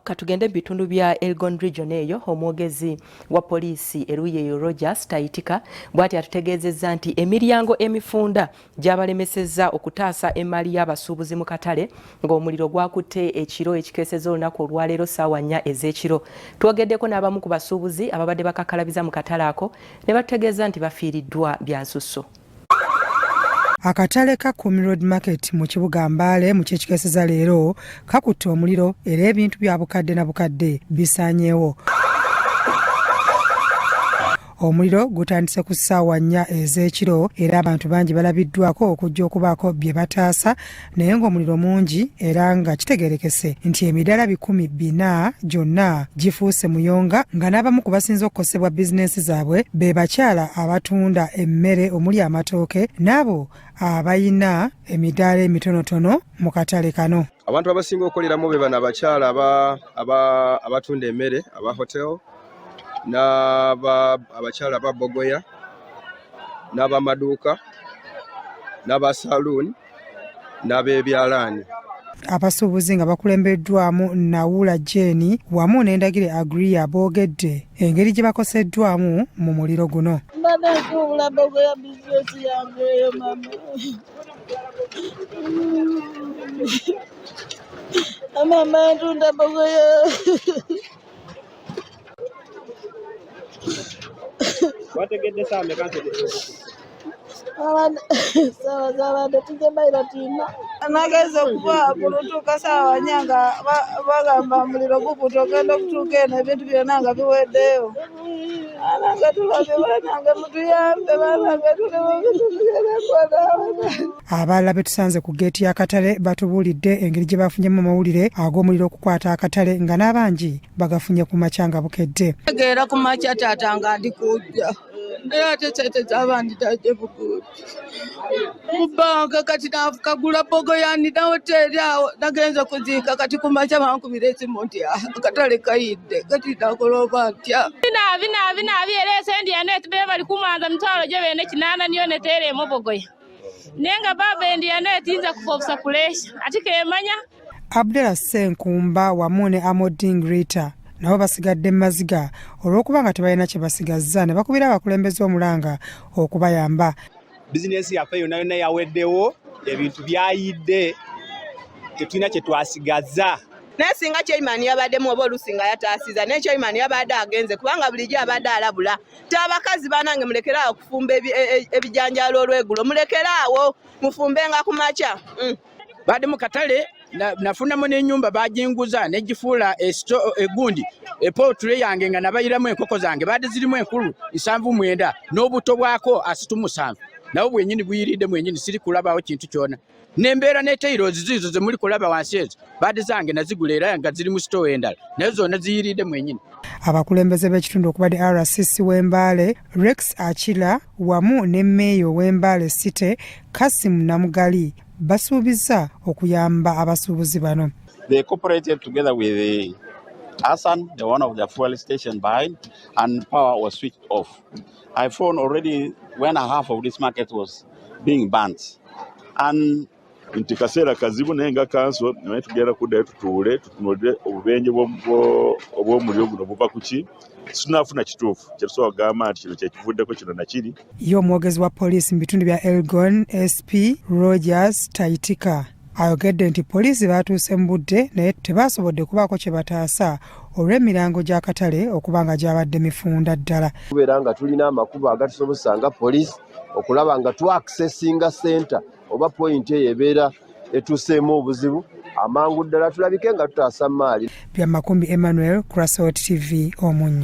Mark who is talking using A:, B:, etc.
A: katugende bitundu bya Elgon Region eyo omwogezi wa poliisi eruyeyo Rogers Taitika bwati atutegeezezza nti emiryango emifunda gyabalemesezza okutaasa emali y'abasuubuzi mu katale ng'omuliro gwakutte ekiro ekikeeseza olunaku olwaleero ssaawa 4 ez'ekiro. Twogeddeko n'abamu ku basuubuzi ababadde bakakalabiza mu katale ako ne batutegeeza nti bafiiriddwa bya nsusso.
B: Akatale ka Kumi Road Market mu kibuga Mbale mu kyekikeeseza leero kakutte omuliro era ebintu bya bukadde na bukadde bisaanyeewo. Omuliro gutandise ku ssaawa 4 ez'ekiro era abantu bangi balabiddwako okujja okubaako bye bataasa naye ng'omuliro mungi era nga kitegeerekese nti emidaala 400 gyonna gifuuse muyonga nga n'abamu ku basinze okukosebwa bizinensi zaabwe be bakyala abatunda emmere omuli amatooke n'abo abayina emidaala emitonotono mu katale kano.
C: Abantu abasinga okukoleramu be bano abakyala abatunda emmere aba hotel n'abakyala ba bogoya n'abamaduuka n'abasaloon n'abebyalaani.
B: Abasuubuzi nga bakulembeddwamu Nawula Jeni wamu n'endagire Agria boogedde engeri gye bakoseddwamu mu muliro guno.
D: Mbadde bogoya bizinesi yange eyo mama. Mama ntunda bogoya.
C: Wategedde saa meeka
D: sawa zabadde tujembaira tina anageza okuba kulutuuka saawa 4 nga bagamba muliro gukuta ogenda okutuuka eno ebintu byonna nga biweddeyo ananga tulabe banange mutuyambe banange
B: abalala be tusanze ku geeti y'akatale batubuulidde engeri gye bafunyemu amawulire ag'omuliro okukwata akatale nga n'abangi bagafunye ku makya nga bukedde.
D: Tegeera ku makya taata nga ndi kujja naye ate kyeteza abandi tajje bukuti bbanga kati kagula bogoya nina hoteri awo nagenza kuziika kati ku makya bankubira esimu nti akatale kayidde kati nakoloba ntya
E: binaabi era esendi yanet be bali kumwanza mitwalo gye bene 8 niyo neteeremu bogoya nenga baba endi yanet inza kufofusa kulesha ati kemanya.
B: Abdullah Senkumba wamu ne Amoding Rita nabo basigadde maziga olw'okuba nga tebalina kye basigazza ne bakubira abakulembeze omulanga okubayamba.
F: Bizinesi yaffe yonna yaweddewo, ebintu byayidde, tetulina kye twasigazza.
G: Naye singa Chairman yabaddemu oba olusinga yataasiza naye Chairman yabadde agenze kubanga bulijjo abadde alabula ti abakazi banange mulekeraawo okufumba ebijanjaalo olw'eggulo, mulekeraawo mufumbenga ku makya.
H: Badde mu katale nafunamu n'ennyumba baginguza negifuula egundi epotule yange nga nabayiramu enkoko zange badde zirimu enkulu 79 n'obuto bwako 37 nawo bwenyini buyiridde mwenyini siri kulabawo kintu kyona nembeera ne tailozi zizo ze muli kulaba wansi ezo badde zange nazigula era nga ziri mu store endala naye zonna ziyiridde mwenyini.
B: Abakulembeze b'ekitundu okubadde RCC w'Embale Rex Achila wamu ne Meeyo w'Embale City Kasim Namugali basuubiza okuyamba abasuubuzi bano.
I: They cooperated together with the Hassan, the one of the fuel station behind, and power was switched off. I found already 1.5 of this market was being burnt. And
J: nti kaseera kazibu naye nga kanso naye tugenda kuddayo tutuule tutunulire obubenje obw'omuliro guno buva ku ki tunafuna kituufu kyetusobola kugamba nti kino kyekivuddeko kino nakiri.
B: Ye omwogezi wa poliisi mu bitundu bya Elgon SP Rogers Taitika ayogedde nti poliisi baatuuse mu budde naye tebaasobodde kubaako kye bataasa olw'emirango gy'akatale okuba nga gyabadde mifunda ddala.
K: Tubeera nga tulina amakubo agatusobozesa nga poliisi okulaba nga twaccessinga center oba point eyo ebeera etuuseemu obuzibu amangu ddala tulabike nga tutaasa maali.
B: Byamakumbi Emmanuel, Crossroad TV Omunyi.